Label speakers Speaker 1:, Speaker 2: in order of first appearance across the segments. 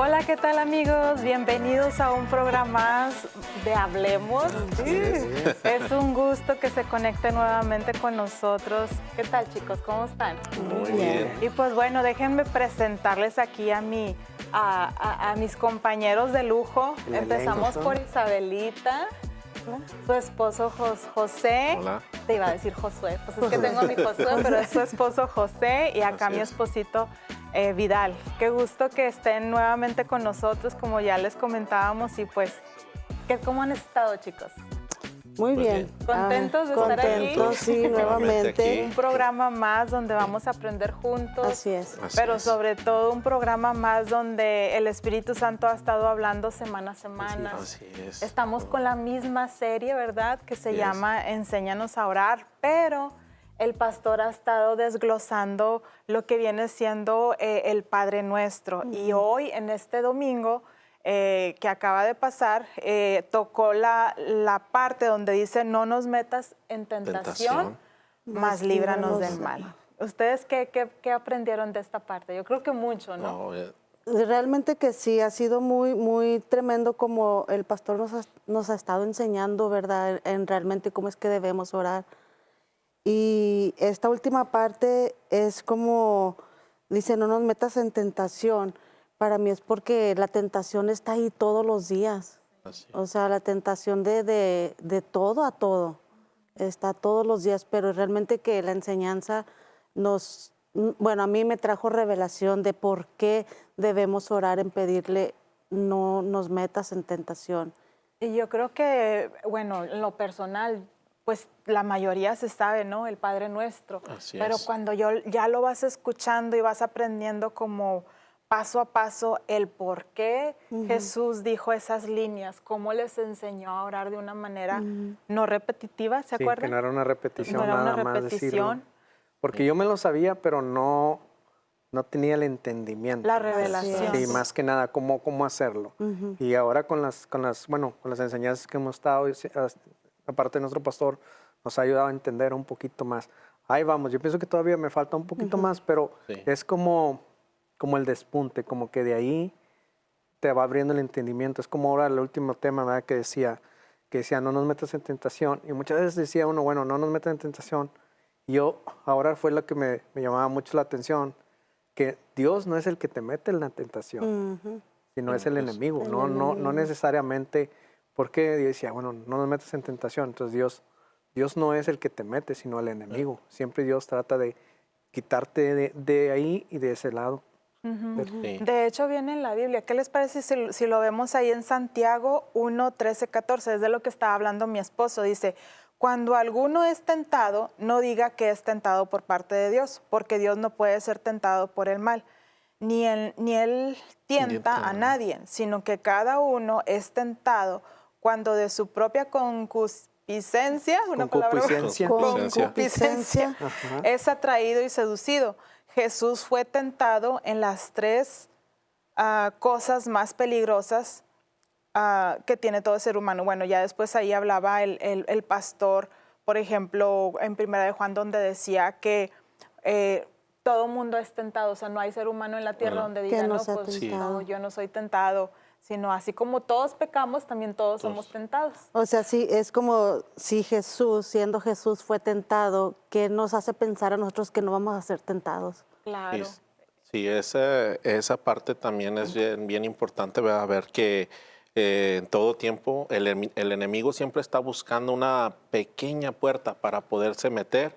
Speaker 1: Hola, ¿qué tal amigos? Bienvenidos a un programa más de Hablemos. Es un gusto que se conecten nuevamente con nosotros. ¿Qué tal, chicos? ¿Cómo están?
Speaker 2: Muy bien.
Speaker 1: Y pues bueno, déjenme presentarles aquí a mis compañeros de lujo. Empezamos por Isabelita, su esposo José.
Speaker 2: Hola.
Speaker 1: Te iba a decir Josué, pues es que tengo a mi Josué, pero es su esposo José y acá mi esposito Vidal. Qué gusto que estén nuevamente con nosotros, como ya les comentábamos, y pues, ¿cómo han estado, chicos?
Speaker 3: Muy bien.
Speaker 1: ¿Contentos de estar aquí?
Speaker 3: Contentos, sí, nuevamente.
Speaker 1: Un programa más donde vamos a aprender juntos.
Speaker 3: Así es.
Speaker 1: Pero sobre todo un programa más donde el Espíritu Santo ha estado hablando semana a semana.
Speaker 2: Así es.
Speaker 1: Estamos con la misma serie, ¿verdad? Que se llama Enséñanos a orar, pero el pastor ha estado desglosando lo que viene siendo el Padre Nuestro. Y hoy, en este domingo que acaba de pasar, tocó la parte donde dice, no nos metas en tentación, mas líbranos del mal. ¿Ustedes qué aprendieron de esta parte? Yo creo que mucho, ¿no?
Speaker 3: Realmente que sí, ha sido muy, muy tremendo como el pastor nos ha estado enseñando, ¿verdad? En realmente cómo es que debemos orar. Y esta última parte es como, dice, no nos metas en tentación. Para mí es porque la tentación está ahí todos los días. O sea, la tentación de todo a todo. Está todos los días, pero realmente que la enseñanza bueno, a mí me trajo revelación de por qué debemos orar en pedirle no nos metas en tentación.
Speaker 1: Y yo creo que, bueno, en lo personal, pues la mayoría se sabe, ¿no? El Padre Nuestro.
Speaker 2: Así
Speaker 1: Pero
Speaker 2: es.
Speaker 1: cuando ya lo vas escuchando y vas aprendiendo como paso a paso el por qué Jesús dijo esas líneas, cómo les enseñó a orar de una manera no repetitiva, ¿se acuerdan?
Speaker 4: Que no era una repetición,
Speaker 1: No era una
Speaker 4: nada más
Speaker 1: repetición.
Speaker 4: decirlo. Porque yo me lo sabía, pero no tenía el entendimiento.
Speaker 1: La revelación.
Speaker 4: Sí, más que nada, cómo hacerlo. Y ahora con las enseñanzas que hemos estado, aparte de nuestro pastor, nos ha ayudado a entender un poquito más. Ahí vamos, yo pienso que todavía me falta un poquito más, pero es como el despunte, como que de ahí te va abriendo el entendimiento. Es como ahora el último tema, ¿verdad? Que decía, no nos metas en tentación. Y muchas veces decía uno, bueno, no nos metas en tentación. Y yo, ahora fue lo que me llamaba mucho la atención, que Dios no es el que te mete en la tentación, sino es el enemigo. No necesariamente, porque Dios decía, bueno, no nos metas en tentación. Entonces Dios no es el que te mete, sino el enemigo. Siempre Dios trata de quitarte de ahí y de ese lado.
Speaker 1: De hecho, viene en la Biblia. ¿Qué les parece si lo vemos ahí en Santiago 1, 13, 14? Es de lo que estaba hablando mi esposo. Dice, cuando alguno es tentado, no diga que es tentado por parte de Dios, porque Dios no puede ser tentado por el mal. Ni él tienta a nadie, sino que cada uno es tentado cuando de su propia concupiscencia es atraído y seducido. Jesús fue tentado en las tres cosas más peligrosas que tiene todo ser humano. Bueno, ya después ahí hablaba el pastor, por ejemplo, en Primera de Juan, donde decía que todo mundo es tentado. O sea, no hay ser humano en la tierra donde diga, no, pues no, yo no soy tentado. Sino así como todos pecamos, también todos somos tentados.
Speaker 3: O sea, sí, es como si Jesús, siendo Jesús, fue tentado, ¿qué nos hace pensar a nosotros que no vamos a ser tentados?
Speaker 1: Claro.
Speaker 2: Sí, esa parte también es bien importante, ¿verdad? Ver que en todo tiempo el enemigo siempre está buscando una pequeña puerta para poderse meter,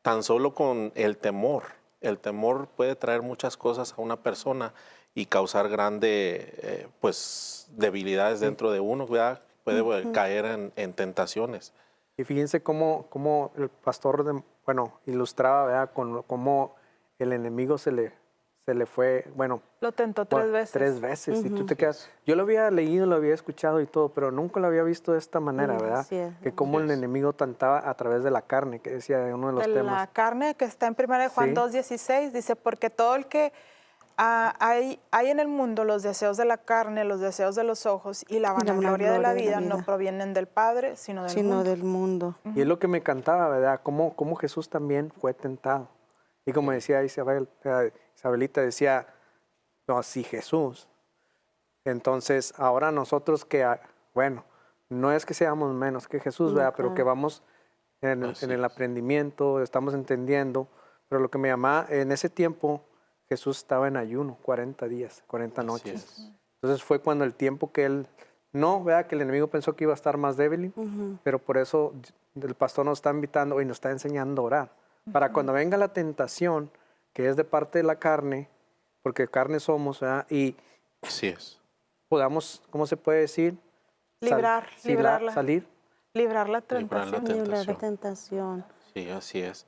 Speaker 2: tan solo con el temor. El temor puede traer muchas cosas a una persona y causar grandes debilidades dentro de uno, ¿verdad? Puede caer en tentaciones.
Speaker 4: Y fíjense cómo el pastor, ilustraba, ¿verdad? Con cómo el enemigo se le fue,
Speaker 1: lo tentó 3 veces.
Speaker 4: 3 veces. Y tú te quedas, yo lo había leído, lo había escuchado y todo, pero nunca lo había visto de esta manera, ¿verdad? Que cómo el enemigo tentaba a través de la carne, que decía uno de los temas.
Speaker 1: La carne, que está en 1 Juan 2:16, dice, porque todo el que hay en el mundo los deseos de la carne, los deseos de los ojos y la vanagloria de la vida no provienen del Padre, sino del mundo.
Speaker 4: Y es lo que me encantaba, ¿verdad? Cómo Jesús también fue tentado. Y como decía Isabelita, decía, no, si Jesús Entonces, ahora nosotros bueno, no es que seamos menos que Jesús,
Speaker 3: No,
Speaker 4: ¿verdad? Pero que
Speaker 3: claro.
Speaker 4: vamos
Speaker 2: Así
Speaker 4: en el
Speaker 2: es.
Speaker 4: aprendimiento, estamos entendiendo. Pero lo que me llamaba, en ese tiempo, Jesús estaba en ayuno, 40 días, 40
Speaker 2: Así
Speaker 4: noches.
Speaker 2: es.
Speaker 4: Entonces fue cuando el tiempo que él, no, vea que el enemigo pensó que iba a estar más débil, pero por eso el pastor nos está invitando y nos está enseñando a orar. Para cuando venga la tentación, que es de parte de la carne, porque carne somos, ¿verdad? Y
Speaker 2: Así es.
Speaker 4: podamos, ¿cómo se puede decir?
Speaker 1: Librarla.
Speaker 4: Salir.
Speaker 1: Librar la
Speaker 2: Librar la
Speaker 1: tentación.
Speaker 3: Libre de
Speaker 2: tentación.
Speaker 3: tentación.
Speaker 2: Sí, así es.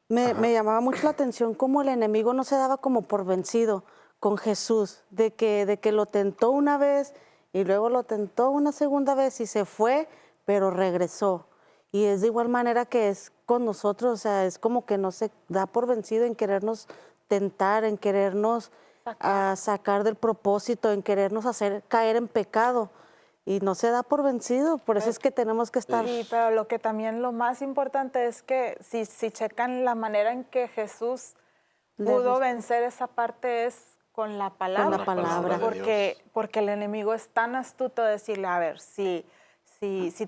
Speaker 3: Me llamaba mucho la atención cómo el enemigo no se daba como por vencido con Jesús, de que lo tentó una vez y luego lo tentó una segunda vez y se fue, pero regresó. Y es de igual manera que es con nosotros, o sea, es como que no se da por vencido en querernos tentar, en querernos sacar del propósito, en querernos hacer caer en pecado. Y no se da por vencido, por eso es que tenemos que estar...
Speaker 1: Sí, pero lo que también lo más importante es que si checan la manera en que Jesús pudo vencer esa parte es con la palabra.
Speaker 3: la palabra.
Speaker 2: de Dios.
Speaker 1: Porque el enemigo es tan astuto de decirle, a ver, si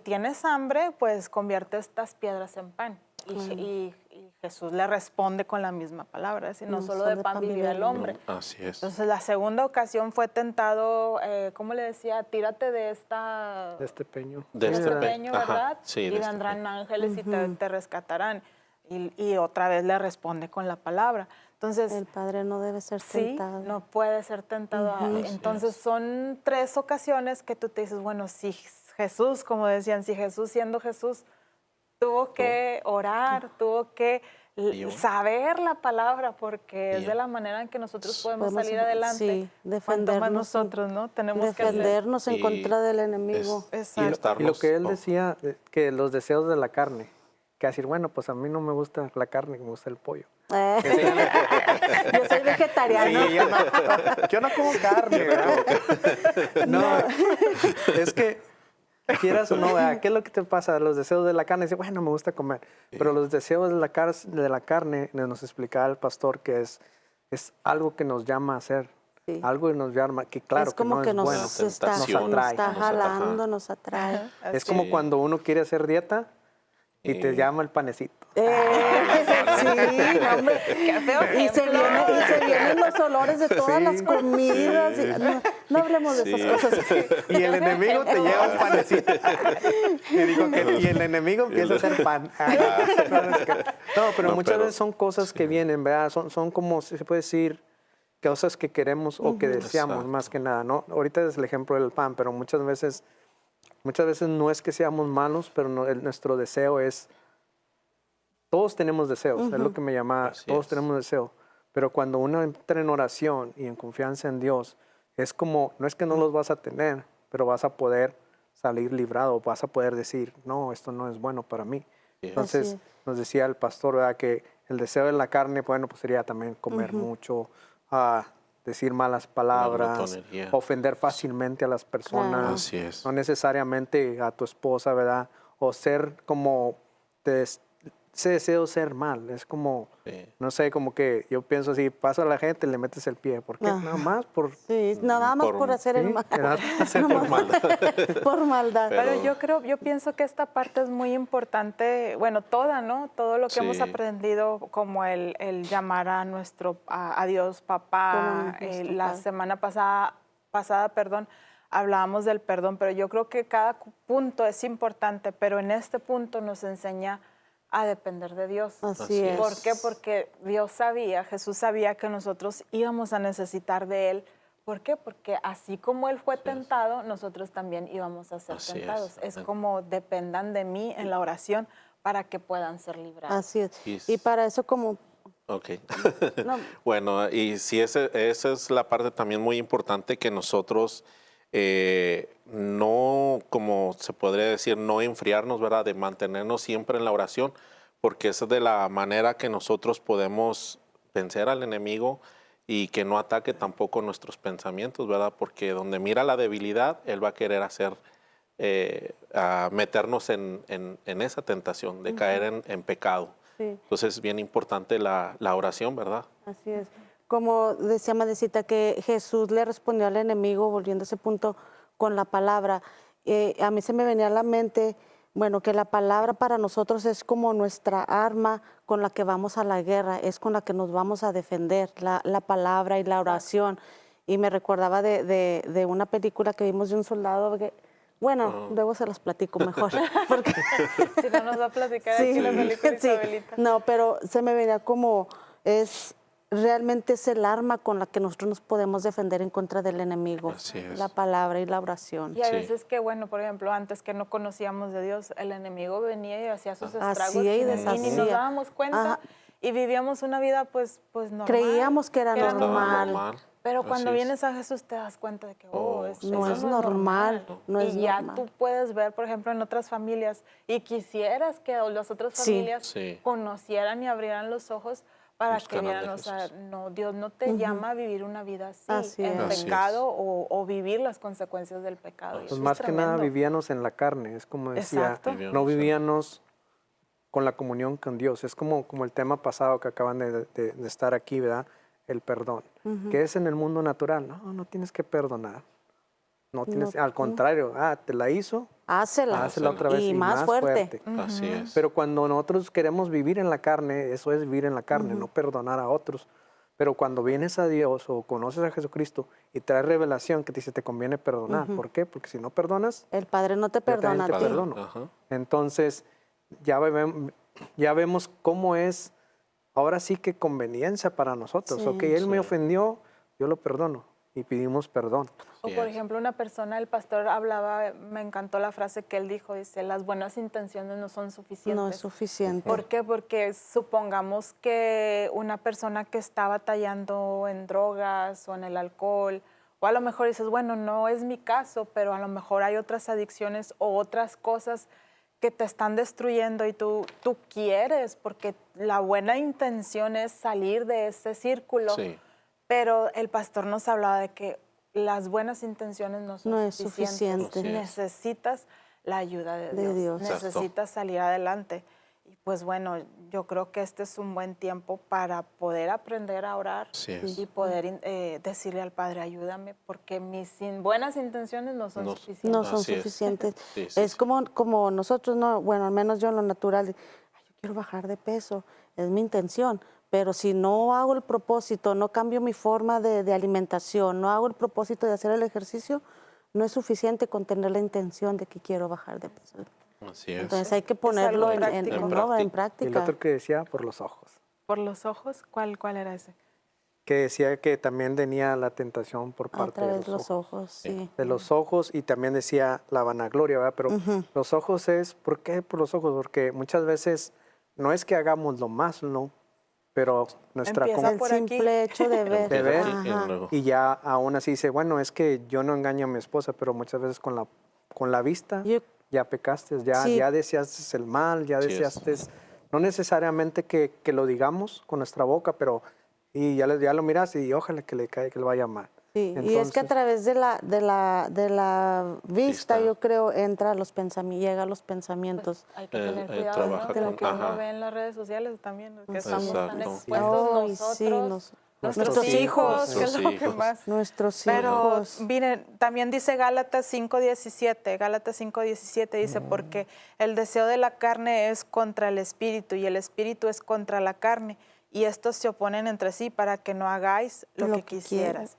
Speaker 1: tienes hambre, pues convierte estas piedras en pan. Y Jesús le responde con la misma palabra, es decir, no solo de pan vivirá el hombre.
Speaker 2: Así es.
Speaker 1: Entonces, la segunda ocasión fue tentado, ¿cómo le decía? Tírate de
Speaker 4: De este peño.
Speaker 2: De
Speaker 1: este
Speaker 2: este
Speaker 1: peño,
Speaker 2: Ajá,
Speaker 1: ¿verdad?
Speaker 2: sí,
Speaker 1: y
Speaker 2: de este
Speaker 1: vendrán ángeles y te rescatarán. Y otra vez le responde con la palabra. Entonces,
Speaker 3: El Padre no debe ser
Speaker 1: sí,
Speaker 3: tentado.
Speaker 1: no puede ser tentado. Entonces, son 3 ocasiones que tú te dices, bueno, si Jesús, como decían, si Jesús siendo Jesús tuvo que orar, tuvo que
Speaker 2: yo.
Speaker 1: saber la palabra, porque es
Speaker 2: yo.
Speaker 1: de la manera en que nosotros podemos
Speaker 3: Podemos,
Speaker 1: salir adelante.
Speaker 3: sí,
Speaker 1: Cuanto más
Speaker 3: defendernos,
Speaker 1: nosotros, ¿no? Tenemos que hacer.
Speaker 3: defendernos en
Speaker 2: Y
Speaker 3: contra del enemigo.
Speaker 2: es-
Speaker 1: Exacto.
Speaker 4: Y lo que él
Speaker 2: estarnos-
Speaker 4: decía, que los deseos de la carne, que decir, bueno, pues a mí no me gusta la carne, me gusta el pollo.
Speaker 3: Yo soy vegetariano.
Speaker 4: Sí, yo no como carne, ¿verdad? No, es que quieras o no, ¿verdad? ¿Qué es lo que te pasa? Los deseos de la carne, dice, bueno, me gusta comer, pero los deseos de la carne, nos explicaba el pastor que es algo que nos llama a hacer,
Speaker 3: Sí.
Speaker 4: algo que nos llama, que claro
Speaker 3: es como
Speaker 4: que no
Speaker 3: que
Speaker 4: es
Speaker 3: nos,
Speaker 4: bueno,
Speaker 3: está,
Speaker 2: Tentación.
Speaker 3: nos está
Speaker 4: Nos
Speaker 2: atrae.
Speaker 3: jalando, nos atrae.
Speaker 4: es como cuando uno quiere hacer dieta y te llama el panecito.
Speaker 3: Sí, no, hombre. Y se vienen los olores de todas
Speaker 4: Sí.
Speaker 3: las comidas. No hablemos de
Speaker 2: Sí.
Speaker 3: esas cosas.
Speaker 4: Y el enemigo te lleva un panecito. Y el enemigo empieza a hacer pan. No, pero
Speaker 2: No,
Speaker 4: muchas
Speaker 2: pero-
Speaker 4: veces son cosas que vienen, ¿verdad? Son como, se puede decir, cosas que queremos o que deseamos
Speaker 2: Exacto.
Speaker 4: más que nada, ¿no? Ahorita es el ejemplo del pan, pero muchas veces no es que seamos malos, pero nuestro deseo es... Todos tenemos deseos, es lo que me llama,
Speaker 2: Así
Speaker 4: todos
Speaker 2: es.
Speaker 4: tenemos deseos. Pero cuando uno entra en oración y en confianza en Dios, es como, no es que no los vas a tener, pero vas a poder salir librado, vas a poder decir, no, esto no es bueno para mí.
Speaker 2: Sí.
Speaker 4: Entonces,
Speaker 3: Así es.
Speaker 4: nos decía el pastor, ¿verdad? Que el deseo de la carne, bueno, pues sería también comer mucho, decir malas palabras,
Speaker 2: glotonería.
Speaker 4: ofender fácilmente a las personas.
Speaker 3: Claro.
Speaker 2: Así es.
Speaker 4: No necesariamente a tu esposa, ¿verdad? O ser como, ese deseo ser mal, es como,
Speaker 2: Sí.
Speaker 4: no sé, como que yo pienso así, pasa a la gente, le metes el pie, ¿por qué?
Speaker 3: Ajá.
Speaker 4: Nada más por...
Speaker 3: Sí, nada más
Speaker 2: Por-
Speaker 3: por hacer el
Speaker 4: sí,
Speaker 3: mal.
Speaker 4: nada más hacer por maldad.
Speaker 3: Por maldad.
Speaker 1: Pero yo pienso que esta parte es muy importante, bueno, toda, ¿no? Todo lo que hemos
Speaker 2: Sí.
Speaker 1: aprendido, como el llamar a a Dios papá.
Speaker 3: Como nuestro
Speaker 1: La
Speaker 3: Padre.
Speaker 1: semana pasada, perdón, hablábamos del perdón, pero yo creo que cada punto es importante, pero en este punto nos enseña a depender de Dios.
Speaker 3: Así es.
Speaker 1: ¿Por qué? Porque Jesús sabía que nosotros íbamos a necesitar de Él. ¿Por qué? Porque así como Él fue tentado, nosotros también íbamos a ser
Speaker 2: Así es.
Speaker 1: tentados. Es como dependan de mí en la oración para que puedan ser librados.
Speaker 3: Así es.
Speaker 2: Y-
Speaker 3: Y para eso como...
Speaker 2: Ok.
Speaker 3: no,
Speaker 2: Bueno, y sí, esa es la parte también muy importante que nosotros no, como se podría decir, no enfriarnos, ¿verdad? De mantenernos siempre en la oración, porque esa es de la manera que nosotros podemos vencer al enemigo y que no ataque tampoco nuestros pensamientos, ¿verdad? Porque donde mira la debilidad, él va a querer hacer, a meternos en esa tentación de caer en pecado.
Speaker 3: sí.
Speaker 2: Entonces es bien importante la oración, ¿verdad?
Speaker 3: Así es. como decía Madecita, que Jesús le respondió al enemigo, volviendo a ese punto, con la palabra. A mí se me venía a la mente, bueno, que la palabra para nosotros es como nuestra arma con la que vamos a la guerra, es con la que nos vamos a defender, la palabra y la oración. Y me recordaba de una película que vimos de un soldado que, bueno, luego se las platico mejor. Porque,
Speaker 1: Si no nos va a platicar aquí la película
Speaker 3: sí.
Speaker 1: Isabelita.
Speaker 3: No, pero se me venía como realmente es el arma con la que nosotros nos podemos defender en contra del enemigo.
Speaker 2: Así es.
Speaker 3: La palabra y la oración.
Speaker 1: Y a
Speaker 2: Sí.
Speaker 1: veces que, bueno, por ejemplo, antes que no conocíamos de Dios, el enemigo venía y hacía sus estragos
Speaker 3: Hacía y
Speaker 1: y ni
Speaker 3: deshacía.
Speaker 1: nos dábamos cuenta
Speaker 3: Ajá.
Speaker 1: y vivíamos una vida pues normal.
Speaker 3: Creíamos que era
Speaker 2: Estaba
Speaker 3: normal.
Speaker 1: Pero cuando
Speaker 2: Así es.
Speaker 1: vienes a Jesús te das cuenta de que,
Speaker 3: No
Speaker 1: eso
Speaker 3: es normal, no es
Speaker 1: y ya
Speaker 3: normal.
Speaker 1: tú puedes ver, por ejemplo, en otras familias, y quisieras que las otras
Speaker 3: Sí.
Speaker 1: familias
Speaker 2: Sí.
Speaker 1: conocieran y abrieran los ojos para que
Speaker 2: Buscaran de
Speaker 1: vieran, o sea,
Speaker 2: Jesús.
Speaker 1: no, Dios no te llama a vivir una vida así,
Speaker 3: Así
Speaker 1: en
Speaker 3: es.
Speaker 2: Así es.
Speaker 1: pecado o vivir las consecuencias del pecado. Y
Speaker 2: Pues
Speaker 4: Pues
Speaker 1: eso
Speaker 4: más
Speaker 1: es
Speaker 4: que nada
Speaker 1: tremendo.
Speaker 4: vivíamos en la carne, es como decía,
Speaker 1: Exacto.
Speaker 4: no vivíamos con la comunión con Dios. Es como el tema pasado que acaban de estar aquí, ¿verdad? El perdón. ¿Qué es en el mundo natural? No tienes que perdonar. No tienes, al contrario, te la hizo,
Speaker 3: Hácela.
Speaker 4: hácela otra vez
Speaker 3: y más fuerte.
Speaker 2: Así es.
Speaker 4: Pero cuando nosotros queremos vivir en la carne, eso es vivir en la carne, no perdonar a otros. Pero cuando vienes a Dios o conoces a Jesucristo y traes revelación que te dice te conviene perdonar. ¿Por qué? Porque si no perdonas,
Speaker 3: El Padre no te
Speaker 4: yo también
Speaker 3: perdona
Speaker 4: te
Speaker 3: a ti.
Speaker 4: perdono.
Speaker 2: Ajá.
Speaker 4: Entonces, ya vemos cómo es, ahora sí que conveniencia para nosotros.
Speaker 3: Sí.
Speaker 4: Ok, él me
Speaker 2: Sí.
Speaker 4: ofendió, yo lo perdono y pedimos perdón.
Speaker 1: O
Speaker 2: Así
Speaker 1: por
Speaker 2: es.
Speaker 1: ejemplo, una persona, el pastor hablaba, me encantó la frase que él dijo, dice, las buenas intenciones no son suficientes.
Speaker 3: No es suficiente.
Speaker 1: ¿Por qué? Porque supongamos que una persona que está batallando en drogas o en el alcohol, o a lo mejor dices, bueno, no es mi caso, pero a lo mejor hay otras adicciones o otras cosas que te están destruyendo y tú quieres, porque la buena intención es salir de ese círculo.
Speaker 2: Sí.
Speaker 1: Pero el pastor nos hablaba de que las buenas intenciones no son
Speaker 3: No es
Speaker 1: suficientes.
Speaker 3: suficiente.
Speaker 2: Así es.
Speaker 1: Necesitas la ayuda de
Speaker 3: De
Speaker 1: Dios.
Speaker 3: Dios.
Speaker 2: Exacto.
Speaker 1: Necesitas salir adelante. Y pues bueno, yo creo que este es un buen tiempo para poder aprender a orar
Speaker 2: Así es.
Speaker 1: y poder decirle al Padre, ayúdame, porque mis buenas intenciones no son
Speaker 2: No-
Speaker 1: suficientes.
Speaker 3: No son
Speaker 2: Así es.
Speaker 3: suficientes.
Speaker 2: Sí, sí,
Speaker 3: Es
Speaker 2: sí.
Speaker 3: como nosotros, no, bueno, al menos yo en lo natural, "Ay, yo quiero bajar de peso, es mi intención, pero si no hago el propósito, no cambio mi forma de alimentación, no hago el propósito de hacer el ejercicio, no es suficiente con tener la intención de que quiero bajar de peso.
Speaker 2: Así es.
Speaker 3: Entonces hay que
Speaker 1: algo
Speaker 3: ponerlo
Speaker 1: práctico.
Speaker 3: en
Speaker 2: práctica.
Speaker 4: Y el
Speaker 3: práctica.
Speaker 4: otro que decía, por los ojos.
Speaker 1: Por los ojos, ¿cuál era ese?
Speaker 4: Que decía que también tenía la tentación por
Speaker 3: A
Speaker 4: parte de
Speaker 3: través
Speaker 4: los
Speaker 3: de los
Speaker 4: ojos.
Speaker 3: ojos, sí.
Speaker 4: De los ojos y también decía la vanagloria, ¿verdad? Pero los ojos es, ¿por qué por los ojos? Porque muchas veces no es que hagamos lo más, ¿no? Pero nuestra
Speaker 1: Empieza
Speaker 3: El
Speaker 1: por aquí.
Speaker 3: simple hecho de ver.
Speaker 4: De ver.
Speaker 2: Aquí y
Speaker 3: Ajá.
Speaker 2: luego-
Speaker 4: y ya aún así dice, bueno, es que yo no engaño a mi esposa, pero muchas veces con la vista
Speaker 3: Yo-
Speaker 4: ya pecaste, ya,
Speaker 3: Sí.
Speaker 4: ya deseaste el mal, ya
Speaker 2: Así es.
Speaker 4: deseaste, no necesariamente que lo digamos con nuestra boca, pero y ya lo miras y ojalá que le caiga, que le vaya mal.
Speaker 3: Sí, y es que a
Speaker 4: Entonces-
Speaker 3: través de la vista,
Speaker 2: Vista.
Speaker 3: yo creo, entra a los pensamientos, llega a los pensamientos.
Speaker 1: Hay que tener cuidado,
Speaker 2: trabaja
Speaker 1: ¿no?
Speaker 2: con-
Speaker 1: Lo que uno
Speaker 2: ajá.
Speaker 1: ve en las redes sociales también, que
Speaker 3: Así
Speaker 1: estamos tan
Speaker 2: Exacto.
Speaker 1: expuestos
Speaker 3: Ay,
Speaker 1: nosotros,
Speaker 3: sí,
Speaker 1: nuestros hijos,
Speaker 2: Nuestros
Speaker 1: que es lo que
Speaker 2: hijos.
Speaker 1: más.
Speaker 3: Nuestros
Speaker 1: Pero
Speaker 3: hijos.
Speaker 1: miren, también dice Gálatas 5:17 dice, porque el deseo de la carne es contra el espíritu y el espíritu es contra la carne, y estos se oponen entre sí para que no hagáis lo que quisieras.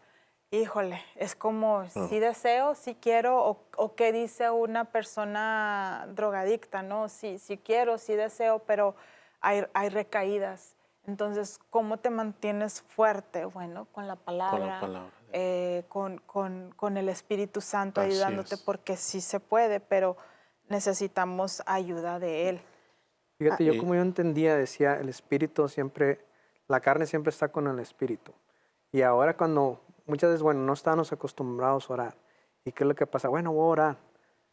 Speaker 1: Híjole, es como sí deseo, sí quiero, o qué dice una persona drogadicta, ¿no? Sí quiero, sí deseo, pero hay recaídas. Entonces, ¿cómo te mantienes fuerte? Bueno, con la palabra,
Speaker 2: palabra.
Speaker 1: con el Espíritu Santo
Speaker 2: Así
Speaker 1: ayudándote,
Speaker 2: es.
Speaker 1: porque sí se puede, pero necesitamos ayuda de Él.
Speaker 4: Fíjate, yo
Speaker 2: Y-
Speaker 4: como yo entendía, decía, el espíritu siempre, la carne siempre está con el espíritu. Y ahora cuando muchas veces, bueno, no estábamos acostumbrados a orar. ¿Y qué es lo que pasa? Bueno, voy a orar.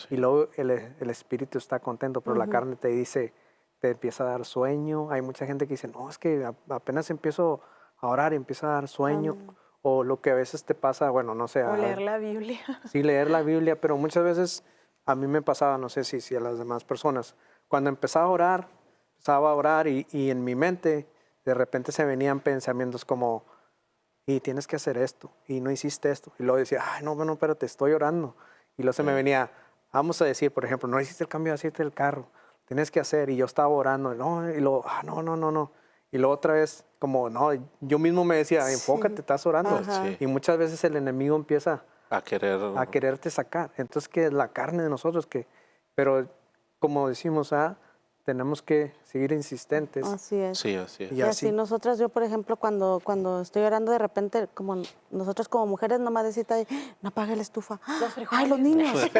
Speaker 4: Y luego el espíritu está contento, pero la carne te dice, te empieza a dar sueño. Hay mucha gente que dice, no, es que apenas empiezo a orar y empieza a dar sueño. O lo que a veces te pasa, bueno, no sé.
Speaker 1: O leer la Biblia.
Speaker 4: Sí, leer la Biblia, pero muchas veces a mí me pasaba, no sé si a las demás personas, cuando empezaba a orar y en mi mente de repente se venían pensamientos como, y tienes que hacer esto, y no hiciste esto. Y luego decía, ay, no, bueno, espérate, estoy orando. Y luego se me venía, vamos a decir, por ejemplo, no hiciste el cambio de aceite del carro, tienes que hacer, y yo estaba orando, no, y luego, no, no, no, no. Y luego otra vez, como, no, yo mismo me decía, enfócate, estás orando.
Speaker 3: Ajá.
Speaker 2: Sí.
Speaker 4: Y muchas veces el enemigo empieza
Speaker 2: A querer.
Speaker 4: a quererte sacar. Entonces, que es la carne de nosotros, pero como decimos, tenemos que seguir insistentes.
Speaker 3: Así es.
Speaker 2: Sí, así es.
Speaker 4: Y
Speaker 3: Y así nosotras, yo por ejemplo, cuando estoy orando de repente, como nosotros como mujeres, nomás decita, no apague la estufa. ¡Ay, los niños!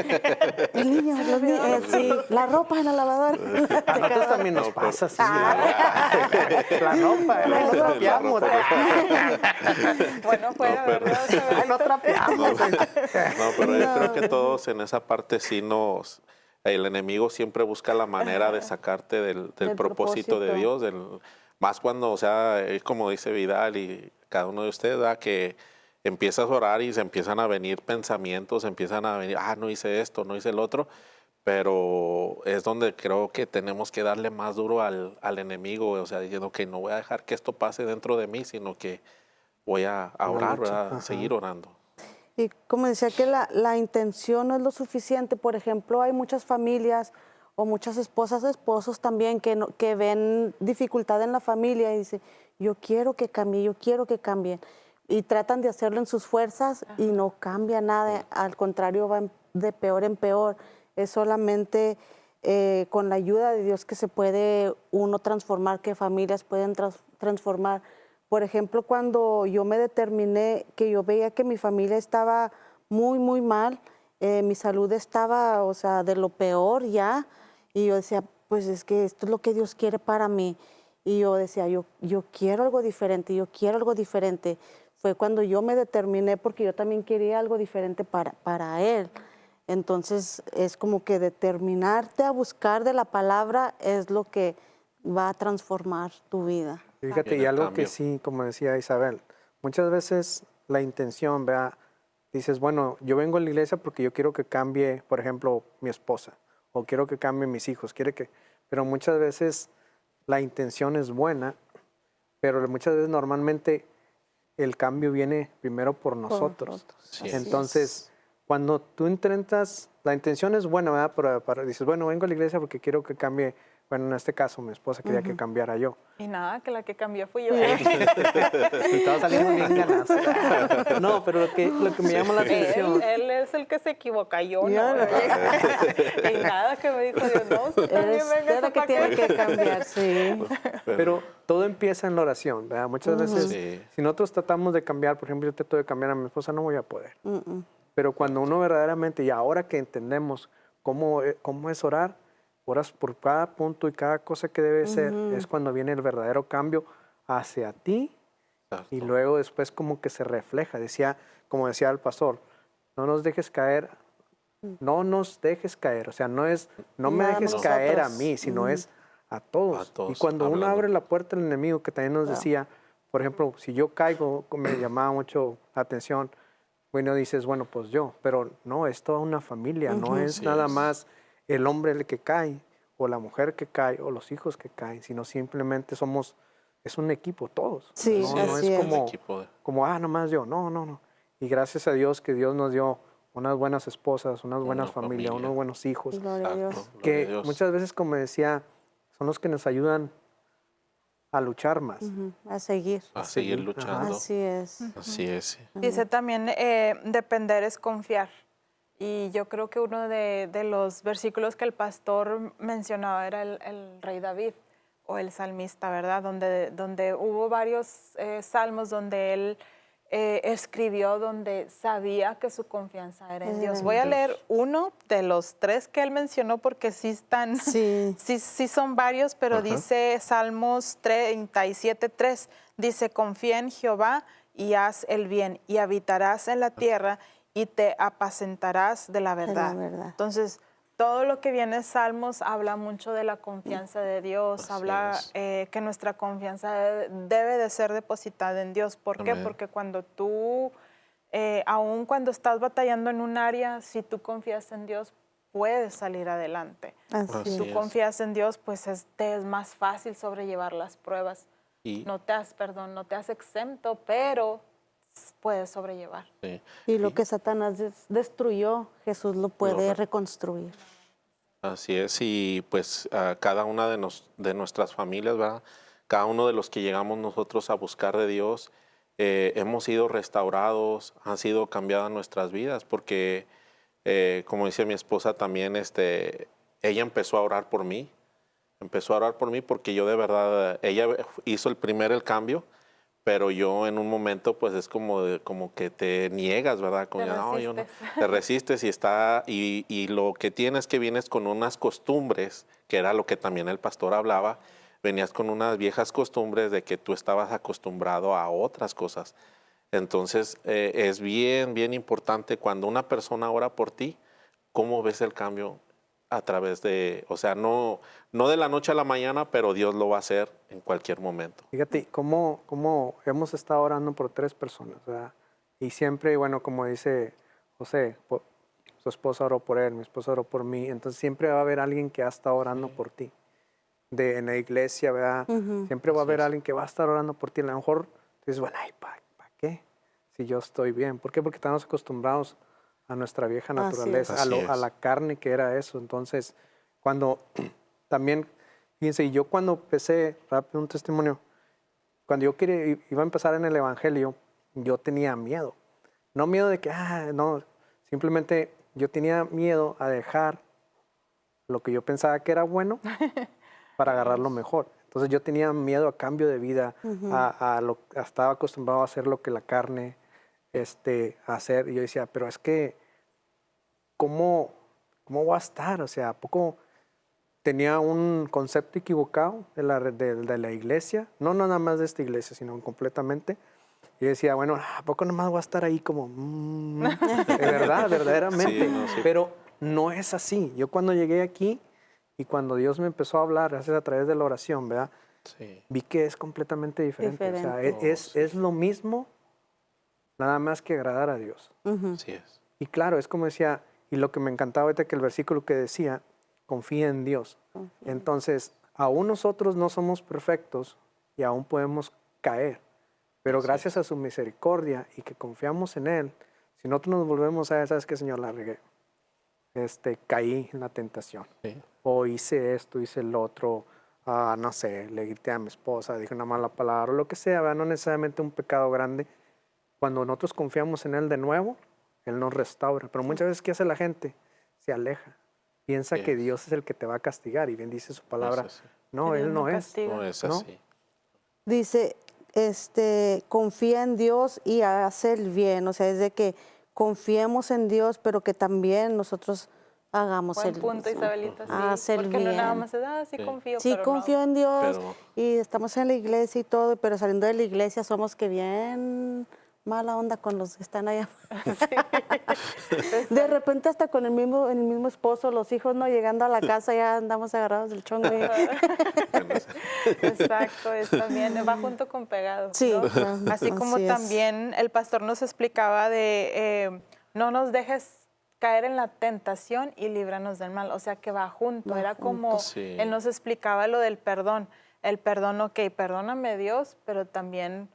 Speaker 3: El niño, los niños, sí, la ropa en la lavadora.
Speaker 4: A nosotros también nos
Speaker 2: No, pero-
Speaker 4: pasa, sí. La ropa, no trapeamos.
Speaker 1: Bueno, fuera,
Speaker 2: No, pero-
Speaker 1: ¿verdad?
Speaker 4: Ay, no trapeamos.
Speaker 2: No, pero yo creo que todos en esa parte sí nos... El enemigo siempre busca la manera de sacarte del
Speaker 3: Del
Speaker 2: propósito de
Speaker 3: propósito.
Speaker 2: Dios. Más cuando, o sea, es como dice Vidal y cada uno de ustedes, ¿verdad? Que empiezas a orar y se empiezan a venir pensamientos, empiezan a venir, no hice esto, no hice el otro. Pero es donde creo que tenemos que darle más duro al enemigo, o sea, diciendo que no voy a dejar que esto pase dentro de mí, sino que voy a orar,
Speaker 4: lucha,
Speaker 2: ¿verdad?
Speaker 4: ajá.
Speaker 2: Seguir orando.
Speaker 3: Y como decía que la intención no es lo suficiente, por ejemplo, hay muchas familias o muchas esposas, esposos también que ven dificultad en la familia y dicen, yo quiero que cambie, yo quiero que cambien. Y tratan de hacerlo en sus fuerzas y no cambia nada, al contrario, va de peor en peor. Es solamente con la ayuda de Dios que se puede uno transformar, que familias pueden transformar. Por ejemplo, cuando yo me determiné que yo veía que mi familia estaba muy, muy mal, mi salud estaba, o sea, de lo peor ya, y yo decía, pues es que esto es lo que Dios quiere para mí. Y yo decía, yo quiero algo diferente, yo quiero algo diferente. Fue cuando yo me determiné porque yo también quería algo diferente para Él. Entonces, es como que determinarte a buscar de la palabra es lo que va a transformar tu vida.
Speaker 4: Fíjate, y
Speaker 2: Viene el
Speaker 4: algo
Speaker 2: cambio.
Speaker 4: que sí, como decía Isabel, muchas veces la intención, ¿verdad? Dices, bueno, yo vengo a la iglesia porque yo quiero que cambie, por ejemplo, mi esposa, o quiero que cambie mis hijos, pero muchas veces la intención es buena, pero muchas veces normalmente el cambio viene primero por nosotros.
Speaker 2: Sí.
Speaker 4: Entonces, cuando tú intentas, la intención es buena, ¿verdad? Dices, bueno, vengo a la iglesia porque quiero que cambie, bueno, en este caso mi esposa quería que cambiara yo.
Speaker 1: Y nada, que la que cambió fui yo.
Speaker 4: Y todos salimos bien ganados. No, pero lo que me llama la atención,
Speaker 1: Él es el que se equivoca, yo
Speaker 3: Yo
Speaker 1: no.
Speaker 3: no.
Speaker 1: Y nada, que me dijo Dios, no, usted también
Speaker 3: Eres
Speaker 1: venga
Speaker 3: la que tiene que cambiar, sí.
Speaker 4: pero todo empieza en la oración, ¿verdad? Muchas veces,
Speaker 2: Sí.
Speaker 4: si nosotros tratamos de cambiar, por ejemplo, yo trato de cambiar a mi esposa, no voy a poder. Pero cuando uno verdaderamente, y ahora que entendemos cómo es orar, oras por cada punto y cada cosa que debe ser, es cuando viene el verdadero cambio hacia ti
Speaker 2: Exacto.
Speaker 4: y luego después como que se refleja. Como decía el pastor, no nos dejes caer, no nos dejes caer. O sea, no me
Speaker 3: Nada
Speaker 4: dejes
Speaker 3: más
Speaker 4: caer a
Speaker 3: nosotros.
Speaker 4: mí, sino es a todos.
Speaker 2: A todos,
Speaker 4: Y cuando uno
Speaker 2: hablando.
Speaker 4: abre la puerta al enemigo, que también nos decía, por ejemplo, si yo caigo, me llamaba mucho la atención, bueno, dices, bueno, pues yo, pero no, es toda una familia, no es
Speaker 2: Así
Speaker 4: nada
Speaker 2: es.
Speaker 4: más el hombre el que cae, o la mujer que cae, o los hijos que caen, sino simplemente es un equipo, todos.
Speaker 3: Sí,
Speaker 4: no
Speaker 3: así
Speaker 4: es
Speaker 3: es.
Speaker 4: como,
Speaker 2: Equipo de-
Speaker 4: nomás yo, no, no, no. Y gracias a Dios que Dios nos dio unas buenas esposas, unas buenas
Speaker 2: Una
Speaker 4: familias,
Speaker 2: familia.
Speaker 4: unos buenos hijos,
Speaker 3: Gloria a Dios.
Speaker 2: Exacto, gloria a
Speaker 4: que
Speaker 2: Dios.
Speaker 4: muchas veces, como decía, son los que nos ayudan a luchar más.
Speaker 3: A seguir.
Speaker 2: A seguir
Speaker 4: Ajá.
Speaker 2: luchando.
Speaker 3: Así es.
Speaker 2: Así es. Sí.
Speaker 1: Dice también, depender es confiar. Y yo creo que uno de los versículos que el pastor mencionaba era el rey David o el salmista, ¿verdad? Donde hubo varios salmos donde él escribió, donde sabía que su confianza era en Dios. Voy a leer uno de los 3 que él mencionó porque sí están,
Speaker 3: Sí.
Speaker 1: sí son varios, pero dice Salmos 37:3, dice, confía en Jehová y haz el bien y habitarás en la tierra y te apacentarás de la verdad.
Speaker 3: verdad.
Speaker 1: Entonces, todo lo que viene en Salmos habla mucho de la confianza de Dios,
Speaker 2: Así
Speaker 1: habla
Speaker 2: es.
Speaker 1: que nuestra confianza debe de ser depositada en Dios. ¿Por qué?
Speaker 2: Amén.
Speaker 1: Porque cuando tú, aun cuando estás batallando en un área, si tú confías en Dios, puedes salir adelante.
Speaker 3: Así
Speaker 2: Así
Speaker 3: es.
Speaker 1: Si tú
Speaker 2: es.
Speaker 1: confías en Dios, pues te es más fácil sobrellevar las pruebas.
Speaker 2: Y
Speaker 1: No te has exento, pero puedes sobrellevar.
Speaker 2: Sí.
Speaker 3: Y lo que Satanás destruyó, Jesús lo puede
Speaker 2: re-
Speaker 3: reconstruir.
Speaker 2: Así es, y pues a cada una de nuestras familias, ¿verdad? Cada uno de los que llegamos nosotros a buscar de Dios, hemos sido restaurados, han sido cambiadas nuestras vidas, porque como dice mi esposa también, ella empezó a orar por mí, porque yo de verdad, ella hizo el cambio, pero yo en un momento pues es como que te niegas, ¿verdad? Como,
Speaker 1: Te
Speaker 2: no, yo no,
Speaker 1: resistes.
Speaker 2: te resistes y lo que tienes que vienes con unas costumbres, que era lo que también el pastor hablaba, venías con unas viejas costumbres de que tú estabas acostumbrado a otras cosas. Entonces es bien, bien importante cuando una persona ora por ti, cómo ves el cambio a través de, o sea, no de la noche a la mañana, pero Dios lo va a hacer en cualquier momento.
Speaker 4: Fíjate, cómo hemos estado orando por 3 personas, ¿verdad? Y siempre, bueno, como dice José, su esposa oró por él, mi esposa oró por mí, entonces siempre va a haber alguien que ha estado orando por ti. En la iglesia, ¿verdad? Siempre va a haber alguien que va a estar orando por ti. A lo mejor dices, bueno, ay, ¿para qué? Si yo estoy bien. ¿Por qué? Porque estamos acostumbrados a nuestra vieja
Speaker 3: Así es.
Speaker 4: naturaleza,
Speaker 2: Así
Speaker 4: a
Speaker 2: es.
Speaker 4: la carne que era eso. Entonces, cuando también, fíjense, y yo cuando empecé, rápido un testimonio, cuando yo iba a empezar en el Evangelio, yo tenía miedo. No miedo de que, no, simplemente yo tenía miedo a dejar lo que yo pensaba que era bueno para agarrar lo mejor. Entonces yo tenía miedo a cambio de vida, estaba acostumbrado a hacer lo que la carne a hacer. Y yo decía, pero es que, ¿cómo va a estar? O sea, ¿a poco tenía un concepto equivocado de la iglesia? No nada más de esta iglesia, sino completamente. Y decía, bueno, ¿a poco nomás voy a estar ahí como, de verdad, verdaderamente?
Speaker 2: Sí, no, sí.
Speaker 4: Pero no es así. Yo cuando llegué aquí y cuando Dios me empezó a hablar, a través de la oración, ¿verdad?
Speaker 2: Sí.
Speaker 4: Vi que es completamente diferente. O sea,
Speaker 3: Diferente.
Speaker 4: es lo mismo, nada más que agradar a Dios.
Speaker 2: Así es.
Speaker 4: Y claro, es como decía, y lo que me encantaba ahorita que el versículo que decía, confía en Dios. Entonces, aún nosotros no somos perfectos y aún podemos caer, pero
Speaker 2: Así
Speaker 4: gracias a su misericordia y que confiamos en Él, si nosotros nos volvemos a ver, ¿sabes qué, Señor? La regué. Caí en la tentación.
Speaker 2: Sí.
Speaker 4: O hice esto, hice el otro, no sé, le grité a mi esposa, dije una mala palabra, o lo que sea, ¿verdad? No necesariamente un pecado grande. Cuando nosotros confiamos en Él de nuevo, Él nos restaura. Pero muchas veces, ¿qué hace la gente? Se aleja. Piensa
Speaker 2: Sí.
Speaker 4: que Dios es el que te va a castigar. Y bien dice su palabra,
Speaker 2: así.
Speaker 4: no,
Speaker 1: Que Dios
Speaker 4: Él
Speaker 1: no
Speaker 4: no es.
Speaker 1: castiga.
Speaker 2: No es
Speaker 4: ¿no?
Speaker 2: así.
Speaker 3: Dice, confía en Dios y hace el bien. O sea, es de que confiemos en Dios, pero que también nosotros hagamos
Speaker 1: Buen
Speaker 3: el
Speaker 1: punto,
Speaker 3: mismo.
Speaker 1: Isabelita, sí.
Speaker 3: Hacer el
Speaker 1: Porque no nada
Speaker 3: bien.
Speaker 1: más es, sí
Speaker 2: Sí.
Speaker 1: confío,
Speaker 3: Sí,
Speaker 1: pero
Speaker 3: confío
Speaker 1: no.
Speaker 3: en Dios
Speaker 2: Pero-
Speaker 3: y estamos en la iglesia y todo, pero saliendo de la iglesia somos que bien mala onda con los que están allá. De repente hasta con el mismo esposo, los hijos, no llegando a la casa ya andamos agarrados del chongo.
Speaker 1: Exacto, es también, va junto con pegado.
Speaker 3: Sí,
Speaker 1: ¿no?
Speaker 3: claro,
Speaker 1: Así como
Speaker 3: así es.
Speaker 1: también el pastor nos explicaba de no nos dejes caer en la tentación y líbranos del mal. O sea que va junto.
Speaker 3: Va
Speaker 1: Era como
Speaker 2: junto. Sí.
Speaker 1: él nos explicaba lo del perdón. El perdón, ok, perdóname Dios, pero también,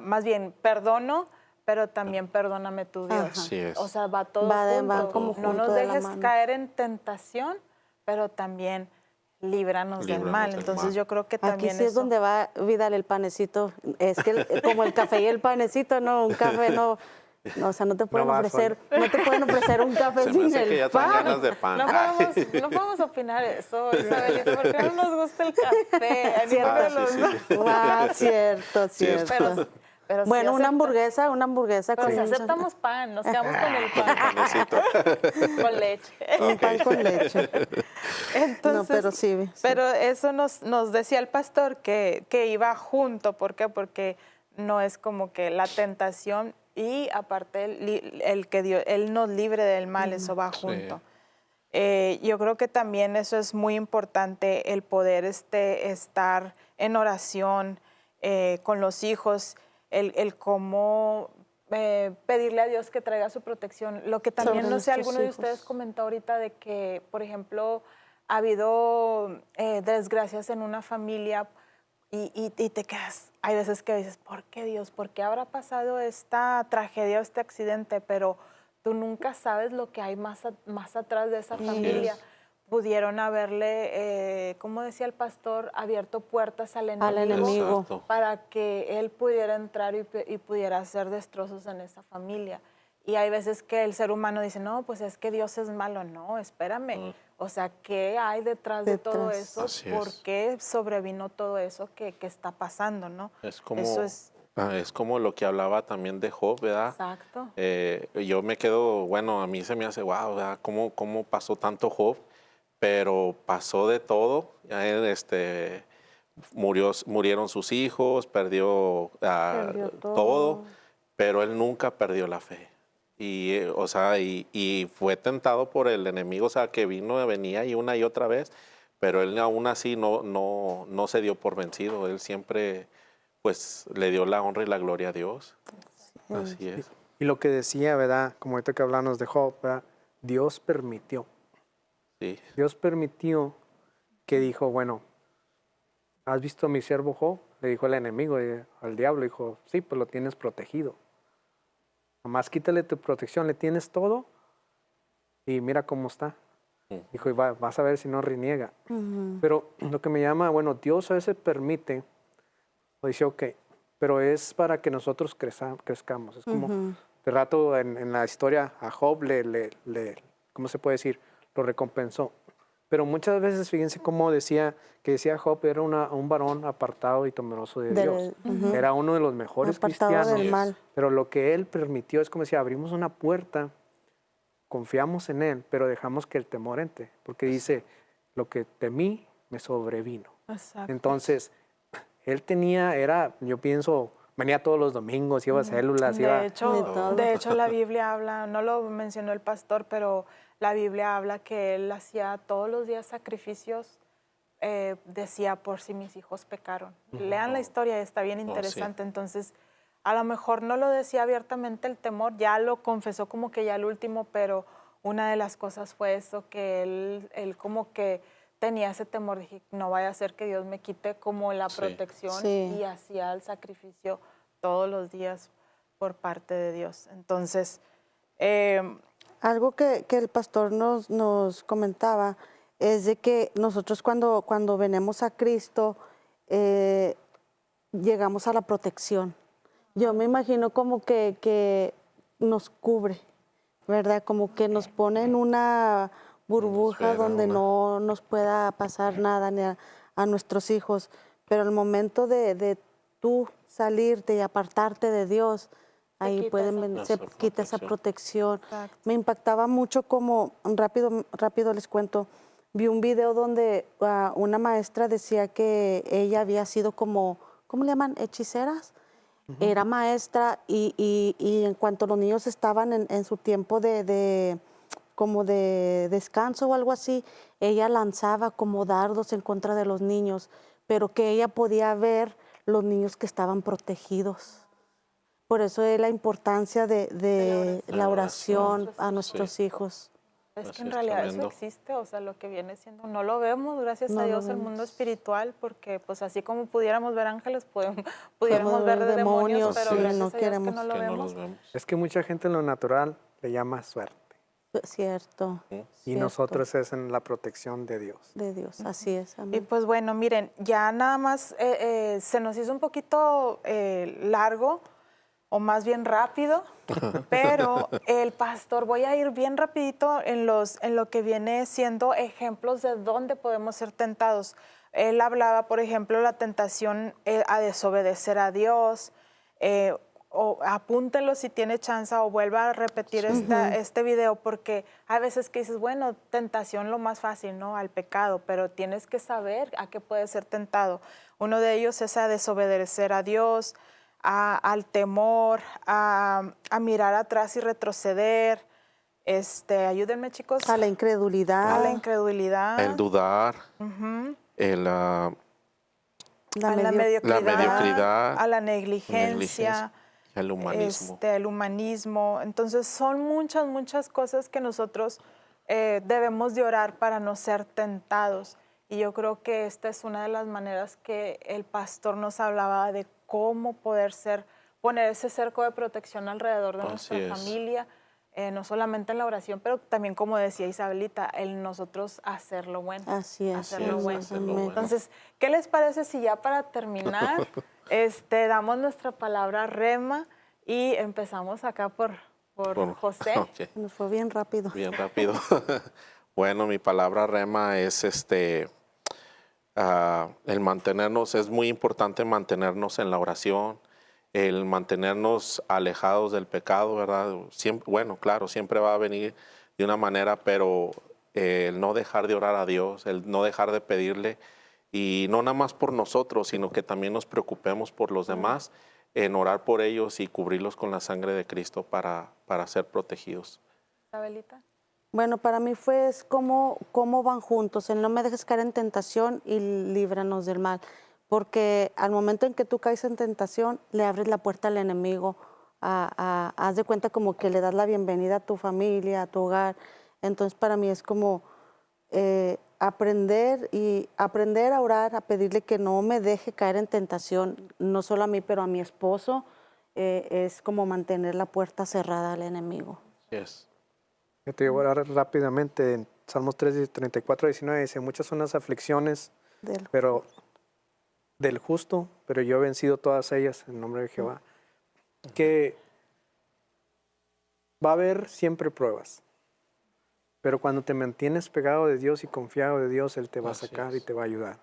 Speaker 1: más bien, perdono, pero también perdóname tu Dios.
Speaker 3: Ajá.
Speaker 2: Así es.
Speaker 1: O sea, va todo
Speaker 3: Va
Speaker 1: junto.
Speaker 3: como
Speaker 1: No
Speaker 3: junto
Speaker 1: nos
Speaker 3: de la
Speaker 1: dejes
Speaker 3: mano.
Speaker 1: caer en tentación, pero también líbranos del
Speaker 2: Líbranos
Speaker 1: mal.
Speaker 2: del
Speaker 1: Entonces
Speaker 2: mal.
Speaker 1: yo creo que
Speaker 3: Aquí
Speaker 1: también
Speaker 3: sí es
Speaker 1: eso-
Speaker 3: donde va Vidal el panecito. Es que como el café y el panecito, no, un café no. No, o sea, no te pueden
Speaker 4: va
Speaker 3: ofrecer, no te pueden ofrecer un café
Speaker 2: Se me
Speaker 3: sin
Speaker 2: hace que
Speaker 3: el
Speaker 2: ya traen
Speaker 3: pan.
Speaker 2: ganas de pan.
Speaker 1: No podemos opinar eso, Isabelita, porque no nos gusta el café. A ninguno de
Speaker 2: sí,
Speaker 1: los
Speaker 2: sí,
Speaker 1: dos.
Speaker 2: sí.
Speaker 3: Ah, cierto,
Speaker 2: Sí,
Speaker 3: cierto.
Speaker 1: Pero sí
Speaker 3: Bueno, una
Speaker 1: acepta-
Speaker 3: hamburguesa
Speaker 1: Pero
Speaker 3: con
Speaker 1: si
Speaker 3: un-
Speaker 1: aceptamos pan, nos quedamos con el pan.
Speaker 2: Panecito.
Speaker 1: Con leche.
Speaker 3: un pan con leche.
Speaker 1: Entonces,
Speaker 3: pero sí.
Speaker 1: Pero eso nos decía el pastor que iba junto. ¿Por qué? Porque no es como que la tentación y aparte el que Dios, Él nos libre del mal, eso va
Speaker 2: Sí.
Speaker 1: junto. Yo creo que también eso es muy importante, el poder estar en oración con los hijos, el cómo pedirle a Dios que traiga su protección. Lo que también,
Speaker 3: Sobre
Speaker 1: no sé,
Speaker 3: nuestros
Speaker 1: alguno de
Speaker 3: hijos.
Speaker 1: ustedes comentó ahorita de que, por ejemplo, ha habido desgracias en una familia y te quedas, hay veces que dices, ¿por qué Dios? ¿Por qué habrá pasado esta tragedia o este accidente? Pero tú nunca sabes lo que hay más atrás de esa familia.
Speaker 2: es.
Speaker 1: Pudieron haberle, como decía el pastor, abierto puertas al
Speaker 3: Al enemigo.
Speaker 2: Exacto.
Speaker 1: para que él pudiera entrar y pudiera hacer destrozos en esa familia. Y hay veces que el ser humano dice, no, pues es que Dios es malo. No, espérame. O sea, ¿qué hay detrás de todo
Speaker 3: Detrás.
Speaker 1: eso?
Speaker 2: Así
Speaker 1: ¿Por
Speaker 2: es.
Speaker 1: qué sobrevino todo eso que está pasando, no?
Speaker 2: Es como,
Speaker 1: Eso es
Speaker 2: es como lo que hablaba también de Job, ¿verdad?
Speaker 1: exacto.
Speaker 2: Yo me quedo, bueno, a mí se me hace, wow, ¿verdad? ¿Cómo pasó tanto Job? Pero pasó de todo. Ya él, murieron sus hijos, perdió,
Speaker 3: Perdió
Speaker 2: todo,
Speaker 3: todo.
Speaker 2: pero él nunca perdió la fe. Y, o sea, y fue tentado por el enemigo, o sea, que venía y una y otra vez, pero él aún así no se dio por vencido. Él siempre, pues, le dio la honra y la gloria a Dios. Así es.
Speaker 4: Y lo que decía, ¿verdad? Como ahorita que hablamos de Job, ¿verdad? Dios permitió.
Speaker 2: Sí.
Speaker 4: Dios permitió que dijo, bueno, ¿has visto a mi siervo Job? Le dijo el enemigo, al diablo, dijo, sí, pues lo tienes protegido. Nomás quítale tu protección, le tienes todo y mira cómo está. Dijo, y vas a ver si no reniega. Pero lo que me llama, bueno, Dios a veces permite, o dice, ok, pero es para que nosotros crezcamos. Es como, de rato en la historia a Job ¿cómo se puede decir? Lo recompensó. Pero muchas veces, fíjense cómo decía Job, era un varón apartado y temeroso de Dios. Era uno de los mejores
Speaker 3: Apartado
Speaker 4: cristianos.
Speaker 3: del mal.
Speaker 4: Pero lo que él permitió es como decía, abrimos una puerta, confiamos en él, pero dejamos que el temor entre. Porque dice, lo que temí me sobrevino.
Speaker 1: Exacto.
Speaker 4: Entonces, él yo pienso, venía todos los domingos, iba a células,
Speaker 1: De
Speaker 3: todo.
Speaker 1: de hecho, la Biblia habla, no lo mencionó el pastor, pero la Biblia habla que él hacía todos los días sacrificios, decía, por si mis hijos pecaron. Lean la historia, está bien
Speaker 2: sí.
Speaker 1: interesante. Entonces, a lo mejor no lo decía abiertamente el temor, ya lo confesó como que ya el último, pero una de las cosas fue eso, que él como que tenía ese temor, dije, no vaya a ser que Dios me quite como la
Speaker 2: Sí.
Speaker 1: protección,
Speaker 3: Sí.
Speaker 1: y hacía el sacrificio todos los días por parte de Dios. Entonces,
Speaker 3: Algo que el pastor nos comentaba es de que nosotros cuando venimos a Cristo llegamos a la protección. Yo me imagino como que nos cubre, ¿verdad? Como que nos pone en una burbuja
Speaker 2: esfera,
Speaker 3: donde no nos pueda pasar nada ni a nuestros hijos. Pero al momento de tú salirte y apartarte de Dios, ahí
Speaker 1: quita
Speaker 3: pueden
Speaker 1: esa
Speaker 3: se
Speaker 2: Esa
Speaker 3: quita esa
Speaker 2: protección.
Speaker 3: protección.
Speaker 1: Exacto.
Speaker 3: Me impactaba mucho como, rápido les cuento, vi un video donde una maestra decía que ella había sido como, ¿cómo le llaman? Hechiceras. Era maestra y en cuanto los niños estaban en su tiempo como de descanso o algo así, ella lanzaba como dardos en contra de los niños, pero que ella podía ver los niños que estaban protegidos. Por eso es la importancia de la oración a nuestros hijos.
Speaker 1: Es
Speaker 2: Así
Speaker 1: que en
Speaker 2: es,
Speaker 1: realidad
Speaker 2: tremendo.
Speaker 1: eso existe, o sea, lo que viene siendo, no lo vemos, gracias
Speaker 3: No
Speaker 1: a
Speaker 3: lo
Speaker 1: Dios, el
Speaker 3: vemos.
Speaker 1: mundo espiritual, porque pues así como pudiéramos ver ángeles, pudiéramos ver
Speaker 3: ver
Speaker 1: demonios,
Speaker 3: demonios,
Speaker 1: pero
Speaker 2: sí,
Speaker 1: gracias
Speaker 3: no
Speaker 1: a Dios que
Speaker 3: queremos.
Speaker 1: no lo
Speaker 2: Que no
Speaker 1: vemos.
Speaker 2: los vemos.
Speaker 4: Es que mucha gente en lo natural le llama suerte.
Speaker 3: Cierto.
Speaker 4: Y
Speaker 3: cierto,
Speaker 4: nosotros es en la protección de Dios.
Speaker 3: de Dios, así es.
Speaker 1: Y
Speaker 3: Amén.
Speaker 1: pues bueno, miren, ya nada más se nos hizo un poquito largo, o más bien rápido, pero el pastor, voy a ir bien rapidito en lo que viene siendo ejemplos de dónde podemos ser tentados. Él hablaba, por ejemplo, la tentación a desobedecer a Dios, o apúntenlo si tiene chance o vuelva a repetir este video, porque hay veces que dices, bueno, tentación lo más fácil, ¿no? Al pecado, pero tienes que saber a qué puedes ser tentado. Uno de ellos es a desobedecer a Dios, al temor, a mirar atrás y retroceder. Ayúdenme, chicos.
Speaker 3: A la incredulidad,
Speaker 1: A la incredulidad.
Speaker 2: El dudar, el,
Speaker 1: a la
Speaker 3: medio-
Speaker 1: mediocridad,
Speaker 2: mediocridad,
Speaker 1: a la negligencia,
Speaker 2: el humanismo.
Speaker 1: el humanismo. Entonces son muchas cosas que nosotros debemos de orar para no ser tentados. Y yo creo que esta es una de las maneras que el pastor nos hablaba de cómo poder poner ese cerco de protección alrededor de nuestra familia, no solamente en la oración, pero también, como decía Isabelita, el nosotros hacerlo bueno.
Speaker 3: Así es.
Speaker 1: Hacerlo bueno.
Speaker 2: Hacerlo bueno.
Speaker 1: Entonces, ¿qué les parece si ya para terminar damos nuestra palabra rema y empezamos acá por José?
Speaker 2: Ok.
Speaker 3: Nos fue bien rápido.
Speaker 2: Bien rápido. Bueno, mi palabra rema es el mantenernos, es muy importante mantenernos en la oración, el mantenernos alejados del pecado, ¿verdad? Siempre, bueno, claro, siempre va a venir de una manera, pero el no dejar de orar a Dios, el no dejar de pedirle, y no nada más por nosotros, sino que también nos preocupemos por los demás, en orar por ellos y cubrirlos con la sangre de Cristo para ser protegidos.
Speaker 1: Isabelita.
Speaker 3: Bueno, para mí fue cómo van juntos, el no me dejes caer en tentación y líbranos del mal, porque al momento en que tú caes en tentación, le abres la puerta al enemigo, haz de cuenta como que le das la bienvenida a tu familia, a tu hogar. Entonces para mí es como aprender a orar, a pedirle que no me deje caer en tentación, no solo a mí, pero a mi esposo, es como mantener la puerta cerrada al enemigo.
Speaker 2: Yes.
Speaker 4: Yo te voy a orar rápidamente. En Salmos 3, 34, 19 dice, muchas son las aflicciones del justo, pero yo he vencido todas ellas en nombre de Jehová. Que va a haber siempre pruebas, pero cuando te mantienes pegado de Dios y confiado de Dios, Él te va a sacar y te va a ayudar.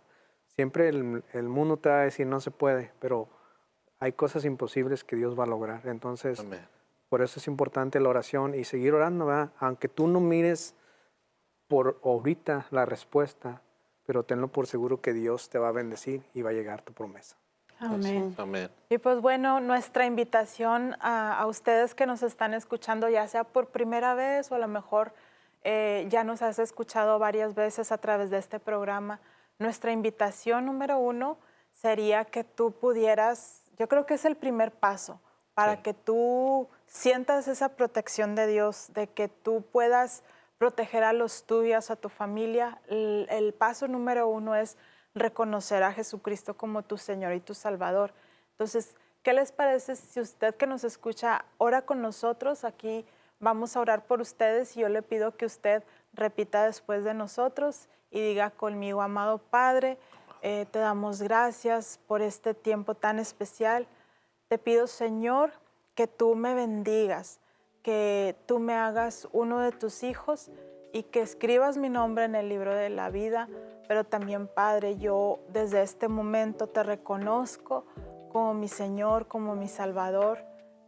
Speaker 4: Siempre el mundo te va a decir no se puede, pero hay cosas imposibles que Dios va a lograr. Entonces,
Speaker 2: Amén.
Speaker 4: Por eso es importante la oración y seguir orando, ¿verdad? Aunque tú no mires por ahorita la respuesta, pero tenlo por seguro que Dios te va a bendecir y va a llegar tu promesa.
Speaker 1: Amén.
Speaker 2: Amén.
Speaker 1: Y pues bueno, nuestra invitación a ustedes que nos están escuchando, ya sea por primera vez o a lo mejor ya nos has escuchado varias veces a través de este programa, nuestra invitación número 1 sería que tú pudieras, yo creo que es el primer paso, para que tú sientas esa protección de Dios, de que tú puedas proteger a los tuyos, a tu familia. El paso número 1 es reconocer a Jesucristo como tu Señor y tu Salvador. Entonces, ¿qué les parece si usted que nos escucha ora con nosotros? Aquí vamos a orar por ustedes y yo le pido que usted repita después de nosotros y diga conmigo, amado Padre, te damos gracias por este tiempo tan especial. Te pido, Señor, que tú me bendigas, que tú me hagas uno de tus hijos y que escribas mi nombre en el libro de la vida. Pero también, Padre, yo desde este momento te reconozco como mi Señor, como mi Salvador.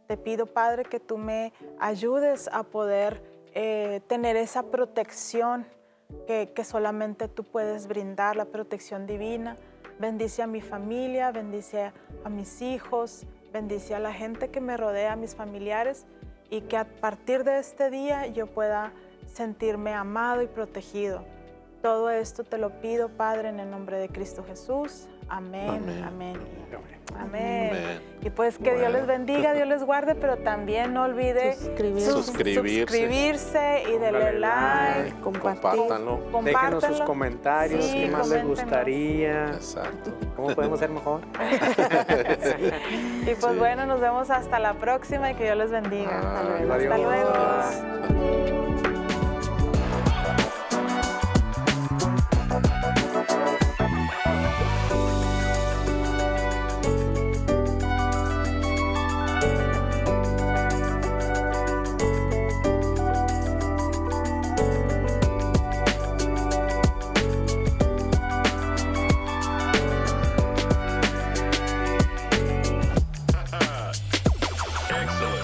Speaker 1: Te pido, Padre, que tú me ayudes a poder tener esa protección que solamente tú puedes brindar, la protección divina. Bendice a mi familia, bendice a mis hijos, bendice a la gente que me rodea, a mis familiares, y que a partir de este día yo pueda sentirme amado y protegido. Todo esto te lo pido, Padre, en el nombre de Cristo Jesús. Amén, amén, amén. Amén. Y pues que Dios les bendiga, Dios les guarde, pero también no olvide suscribirse y darle like,
Speaker 2: compártanlo.
Speaker 4: Déjenos sus comentarios,
Speaker 1: Sí,
Speaker 4: qué más les
Speaker 1: coméntenos.
Speaker 4: gustaría,
Speaker 2: Exacto.
Speaker 4: cómo podemos ser mejor.
Speaker 1: Y pues bueno, nos vemos hasta la próxima y que Dios les bendiga.
Speaker 2: Ay,
Speaker 1: Hasta luego.
Speaker 2: adiós.
Speaker 5: Excellent.